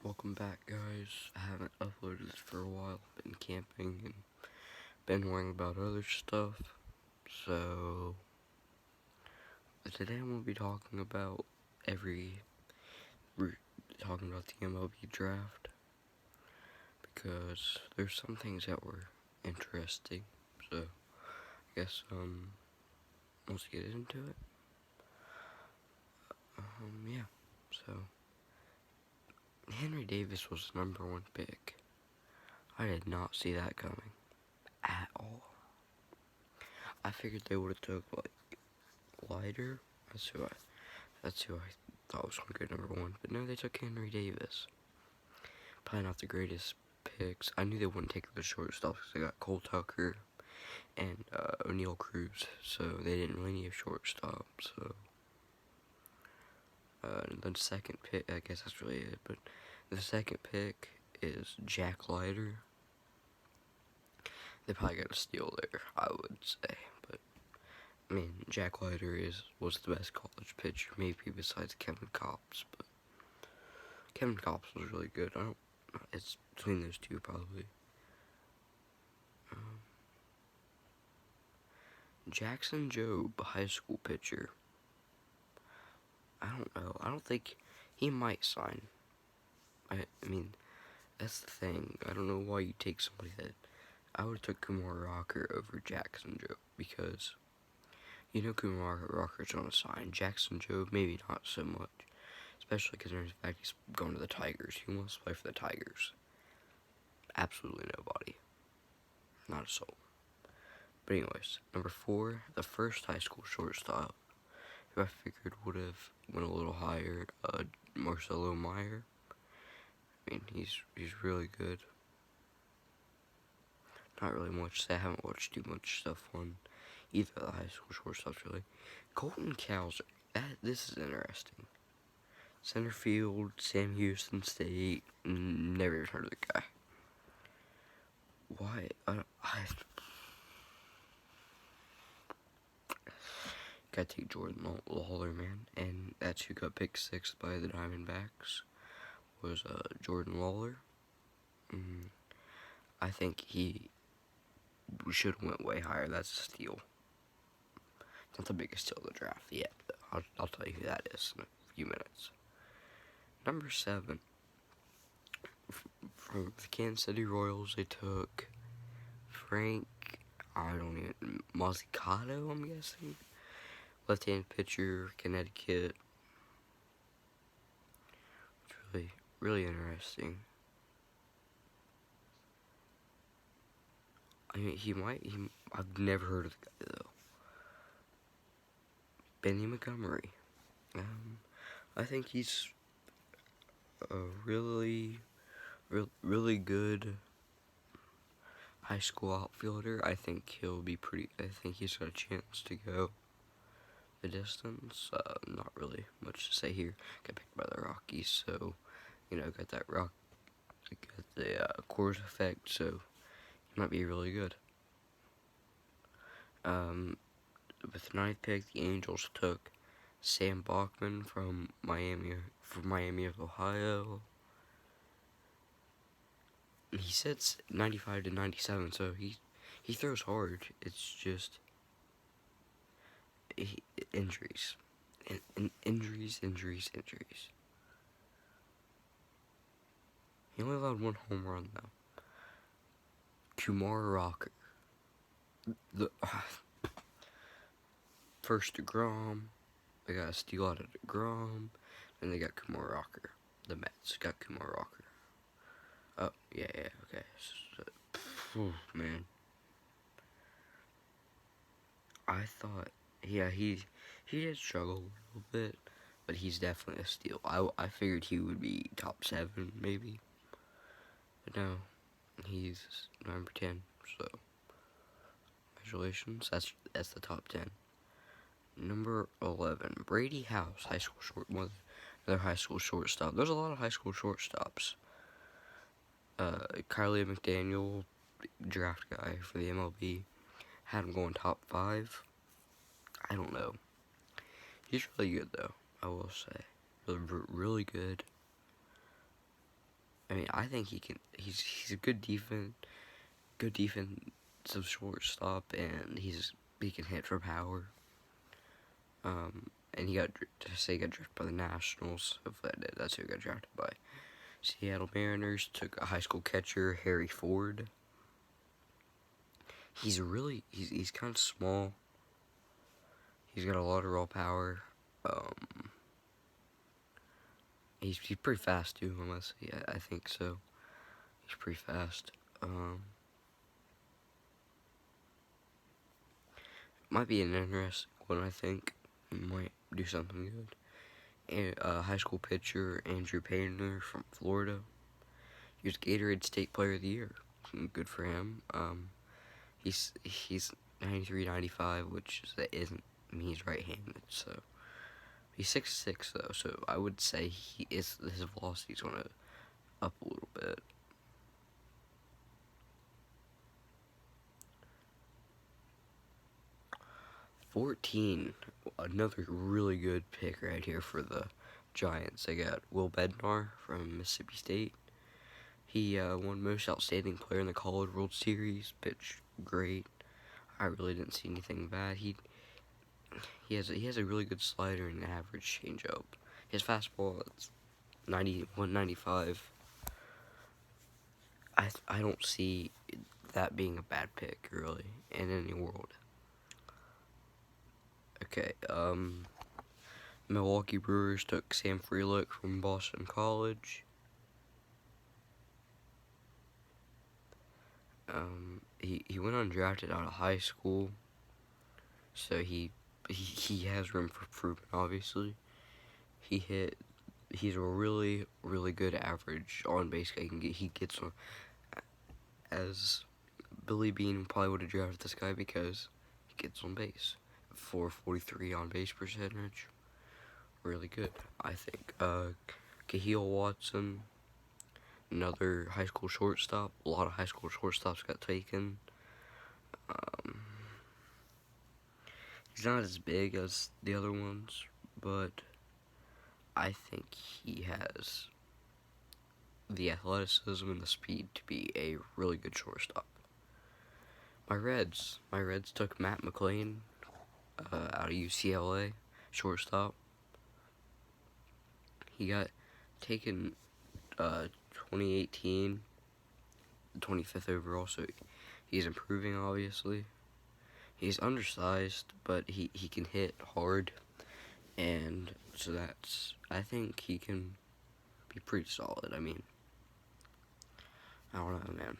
Welcome back, guys. I haven't uploaded this for a while. Been camping and been worrying about other stuff. So today I'm gonna be talking about talking about the MLB draft because there's some things that were interesting. So I guess let's get into it. Yeah. So Henry Davis was the #1 pick. I did not see that coming at all. I figured they would have took like Leiter. That's who I thought was going to go #1. But no, they took Henry Davis. Probably not the greatest picks. I knew they wouldn't take the shortstop because they got Cole Tucker and O'Neal Cruz. So they didn't really need a shortstop. So the second pick, I guess that's really it. But the second pick is Jack Leiter. They probably got a steal there, I would say. But I mean, Jack Leiter was the best college pitcher, maybe besides Kevin Kopps. But Kevin Kopps was really good. It's between those two probably. Jackson Jobe, high school pitcher. I don't know. I don't think he might sign. I mean, that's the thing. I don't know why you take somebody that I would have took Kumar Rocker over Jackson Jobe because you know Kumar Rocker's gonna sign. Jackson Jobe, maybe not so much. Especially considering the fact he's going to the Tigers. He wants to play for the Tigers. Absolutely nobody. Not a soul. But anyways, #4, the first high school shortstop, who I figured would have went a little higher, Marcelo Meyer. I mean, he's really good. Not really much to say. I haven't watched too much stuff on either of the high school shortstops, really. Colton Cowser. This is interesting. Center field, Sam Houston State. Never even heard of the guy. Why? Gotta take Jordan Lawler, man. And that's who got picked 6th by the Diamondbacks. Was Jordan Lawler. I think he should have went way higher. That's a steal. Not the biggest steal of the draft yet. I'll tell you who that is in a few minutes. #7. From the Kansas City Royals, they took Frank, Mozzicato, I'm guessing. Left-handed pitcher, Connecticut. It's really interesting. I mean, I've never heard of the guy, though. Benny Montgomery. I think he's a really good high school outfielder. I think I think he's got a chance to go the distance. Not really much to say here. Got picked by the Rockies, so, got the Coors effect, so he might be really good. With the 9th pick, the Angels took Sam Bachman from Miami of Ohio. He sits 95 to 97, so he throws hard. It's just injuries. Injuries. He only allowed 1 home run, though. Kumar Rocker. The first DeGrom. They got a steal out of DeGrom. And they got Kumar Rocker. The Mets got Kumar Rocker. Oh, yeah, okay. So, man. I thought, yeah, he did struggle a little bit, but he's definitely a steal. I figured he would be top 7, maybe. But no, he's #10, so congratulations. That's the top 10. #11, Brady House, another high school shortstop. There's a lot of high school shortstops. Kylie McDaniel, draft guy for the MLB, had him going top 5. I don't know. He's really good, though, I will say. Really good. I mean, I think he can. He's a good defensive shortstop, and he can hit for power. And he got drafted by the Nationals. Hopefully that's who he got drafted by. Seattle Mariners took a high school catcher, Harry Ford. He's kind of small. He's got a lot of raw power. He's pretty fast too, honestly. I think so. He's pretty fast. Might be an interesting one, I think. He might do something good. And high school pitcher Andrew Painter from Florida. He was Gatorade State Player of the Year. Good for him. He's 93-95, which isn't. I mean, he's right-handed, so he's 6'6" though. So I would say his velocity's gonna up a little bit. $14, another really good pick right here for the Giants. They got Will Bednar from Mississippi State. He won Most Outstanding Player in the College World Series. Pitched great. I really didn't see anything bad. He has a really good slider and an average changeup. His fastball is 195. I don't see that being a bad pick really in any world. Okay, Milwaukee Brewers took Sam Frelick from Boston College. He went undrafted out of high school, so he has room for improvement. Obviously, he's a really good average on base guy. He gets on, as Billy Beane probably would have drafted this guy because he gets on base. 443 on base percentage, really good, I think. Cahill Watson, another high school shortstop. A lot of high school shortstops got taken. He's not as big as the other ones, but I think he has the athleticism and the speed to be a really good shortstop. My Reds took Matt McLain out of UCLA, shortstop. He got taken 2018, 25th overall, so he's improving, obviously. He's undersized, but he can hit hard, and so I think he can be pretty solid. I mean, I don't know, man.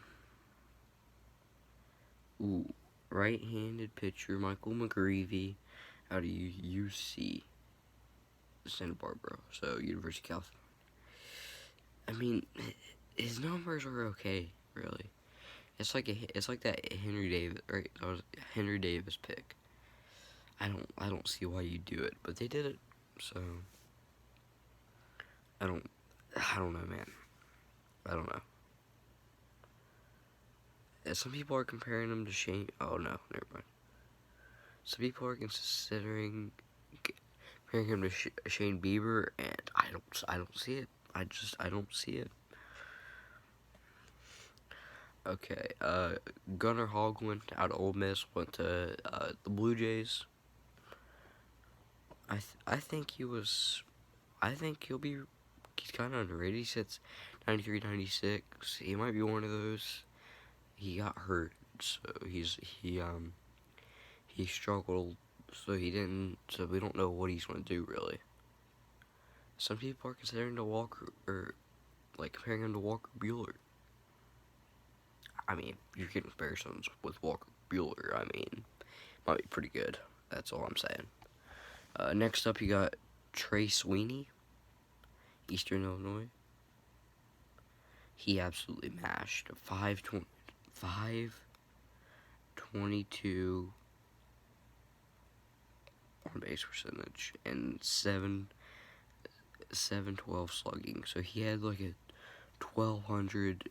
Ooh, right-handed pitcher Michael McGreevy out of UC Santa Barbara, so University of California. I mean, his numbers are okay, really. It's like that Henry Davis, right? That was Henry Davis pick. I don't see why you do it, but they did it. So I don't know, man. I don't know. Some people are comparing him to Shane. Oh no, never mind. Some people are considering comparing him to Shane Bieber, and I don't see it. I don't see it. Okay, Gunnar Hoglund out of Ole Miss went to the Blue Jays. I think he's kind of underrated. He sits 93, 96. He might be one of those. He got hurt, so he struggled, so we don't know what he's going to do, really. Some people are considering comparing him to Walker Buehler. I mean, you can comparisons with Walker Buehler. I mean, might be pretty good. That's all I'm saying. Next up, you got Trey Sweeney, Eastern Illinois. He absolutely mashed 522 on base percentage and 712 slugging. So he had like a 1200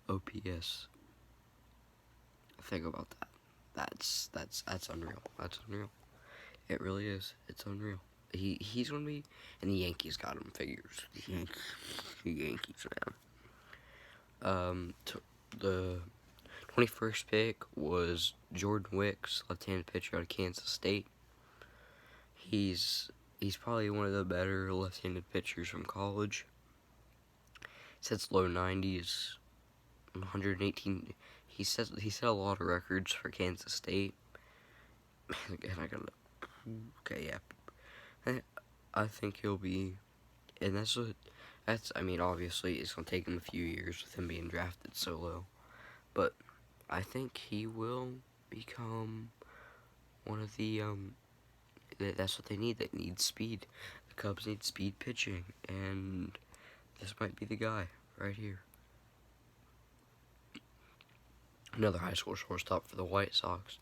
OPS. Think about that. That's unreal. That's unreal. It really is. It's unreal. He's gonna be, and the Yankees got him. Figures the Yankees, man. The 21st pick was Jordan Wicks, left-handed pitcher out of Kansas State. He's probably one of the better left-handed pitchers from college. Sets low 90s, 118. He set a lot of records for Kansas State. Again, okay, yeah. I think he'll be, and I mean, obviously it's gonna take him a few years with him being drafted so low, but I think he will become one of the that's what they need. They need speed. The Cubs need speed pitching, and this might be the guy right here. Another high school shortstop for the White Sox.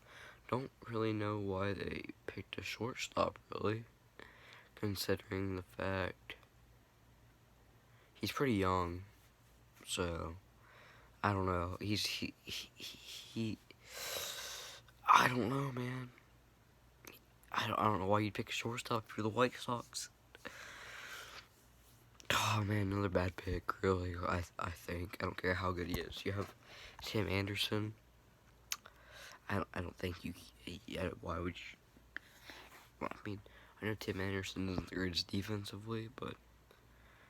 Don't really know why they picked a shortstop, really, considering the fact he's pretty young. So I don't know. He I don't know, man. I don't know why you'd pick a shortstop for the White Sox. Oh man, another bad pick. Really, I think. I don't care how good he is. You have Tim Anderson. I don't think you. Yeah, why would you? Well, I mean, I know Tim Anderson isn't the greatest defensively, but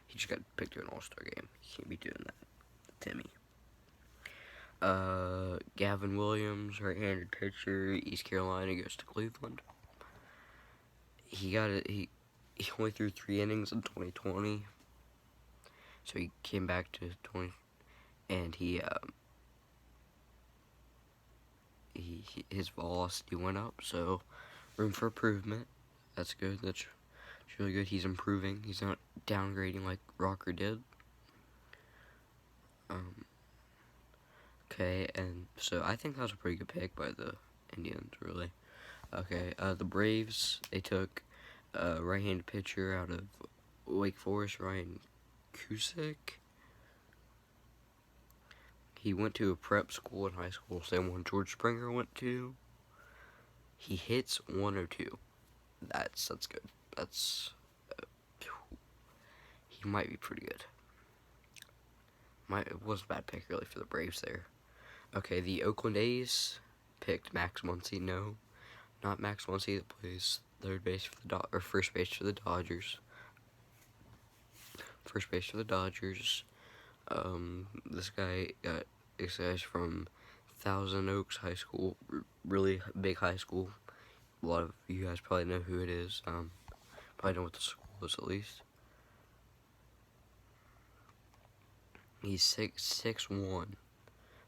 he just got picked to an All-Star game. You can't be doing that, Timmy. Gavin Williams, right-handed pitcher, East Carolina, goes to Cleveland. He only threw 3 innings in 2020, so he came back to 20, and his velocity went up, so room for improvement. That's good. That's really good. He's improving. He's not downgrading like Rocker did. Okay, and so I think that was a pretty good pick by the Indians, really. Okay, the Braves, they took a right-handed pitcher out of Wake Forest, Ryan Cusick. He went to a prep school in high school, same one George Springer went to. He hits 102. That's good. He might be pretty good. It was a bad pick, really, for the Braves there. Okay, the Oakland A's picked Max Muncy. No, not Max Muncy that plays third base for the first base for the Dodgers. First base for the Dodgers. This guy's from Thousand Oaks High School, really big high school. A lot of you guys probably know who it is. Probably know what the school is at least. He's 6'1",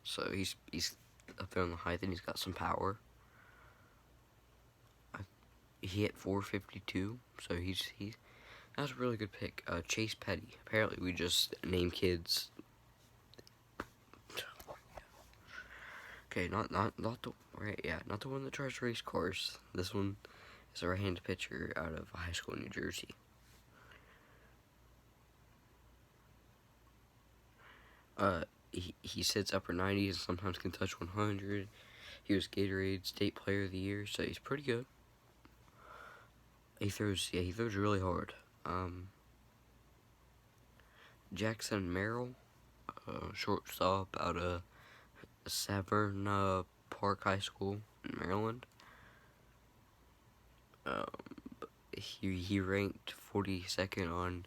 so he's up there on the height, and he's got some power. He hit 452, so that was a really good pick. Chase Petty. Apparently, we just name kids. Okay, not the not the one that tries to race cars. This one is a right-handed pitcher out of high school in New Jersey. He sits upper 90s and sometimes can touch 100. He was Gatorade State Player of the Year, so he's pretty good. He throws really hard. Jackson Merrill, shortstop out of Severn Park High School in Maryland. He ranked 42nd on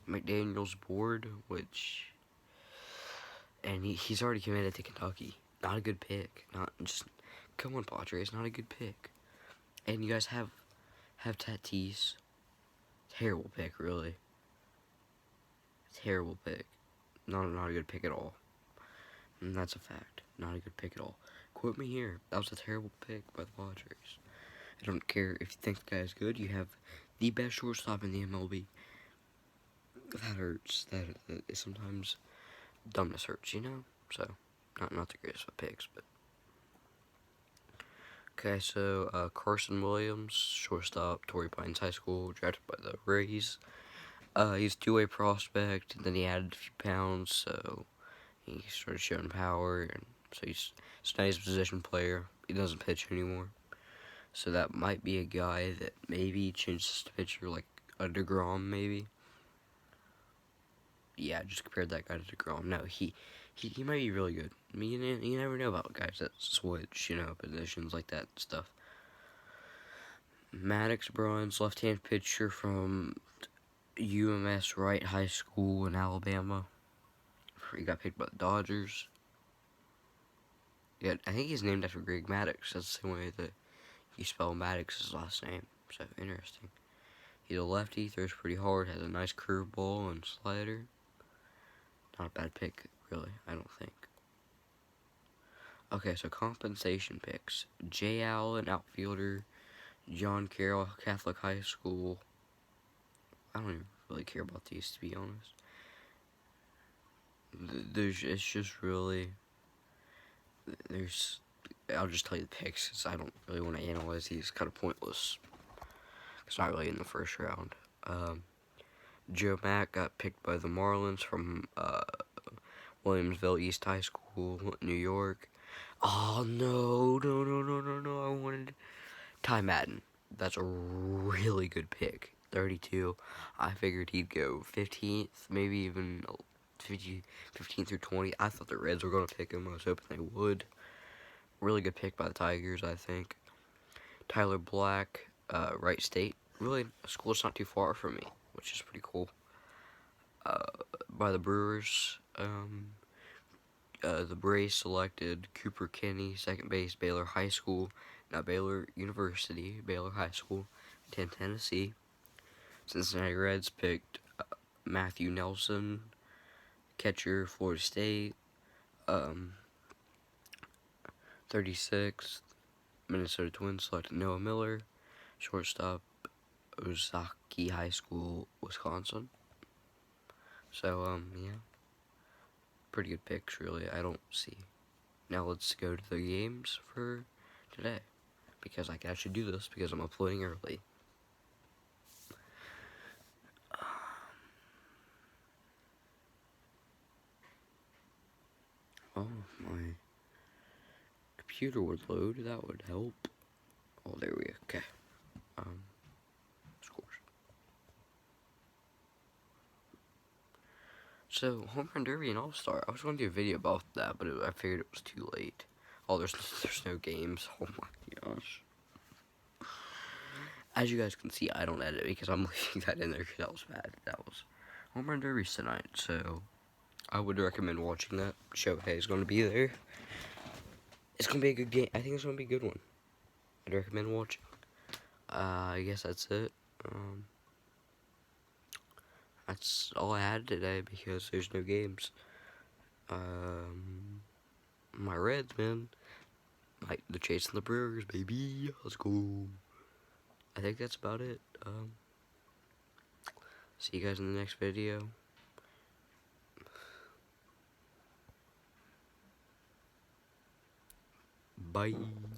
McDaniel's board, and he's already committed to Kentucky. Not a good pick. Come on, Padres, not a good pick. And you guys have Tatis. Terrible pick, really. Terrible pick. Not a good pick at all. And that's a fact. Not a good pick at all. Quote me here. That was a terrible pick by the Padres. I don't care if you think the guy is good. You have the best shortstop in the MLB. That hurts. That is sometimes dumbness hurts, you know? So, not the greatest of picks, but... Okay, so, Carson Williams, shortstop, Torrey Pines High School, drafted by the Rays. He's a two-way prospect, and then he added a few pounds, so he started showing power, and so now he's a position player. He doesn't pitch anymore. So that might be a guy that maybe changes to pitcher, like a DeGrom, maybe. Yeah, just compared that guy to DeGrom. No, he might be really good. I mean, you never know about guys that switch, positions like that and stuff. Maddox Bruns, left-hand pitcher from UMS Wright High School in Alabama. He got picked by the Dodgers. Yeah, I think he's named after Greg Maddox. That's the same way that you spell Maddox's last name. So, interesting. He's a lefty, throws pretty hard, has a nice curveball and slider. Not a bad pick, really, I don't think. Okay, so compensation picks. Jay Allen, outfielder. John Carroll, Catholic High School. I don't even really care about these, to be honest. It's just really... I'll just tell you the picks, because I don't really want to analyze these. It's kind of pointless. It's not really in the first round. Joe Mack got picked by the Marlins from Williamsville East High School, New York. Oh, no. I wanted Ty Madden. That's a really good pick. 32. I figured he'd go 15th, maybe even 15 through 20. I thought the Reds were going to pick him. I was hoping they would. Really good pick by the Tigers, I think. Tyler Black, Wright State. Really, a school that's not too far from me, which is pretty cool. By the Brewers, the Braves selected Cooper Kinney, second base, Baylor High School, not Baylor University, Baylor High School, Tennessee. Cincinnati Reds picked Matthew Nelson, catcher, Florida State. 36th, Minnesota Twins selected Noah Miller, shortstop, Ozaki High School, Wisconsin. So, yeah. Pretty good picks, really. I don't see. Now let's go to the games for today. Because I can actually do this because I'm uploading early. Oh, my computer would load. That would help. Oh, there we go. Okay. Scores. So, Home Run Derby and All-Star. I was going to do a video about that, but I figured it was too late. Oh, there's no games. Oh my gosh. As you guys can see, I don't edit because I'm leaving that in there because that was bad. That was Home Run Derby's tonight, so I would recommend watching that. Shohei is going to be there. It's going to be a good game. I think it's going to be a good one. I'd recommend watching. I guess that's it. That's all I had today because there's no games. My Reds, man. Like, they're chasing the Brewers, baby. Let's go. I think that's about it. See you guys in the next video. Bye.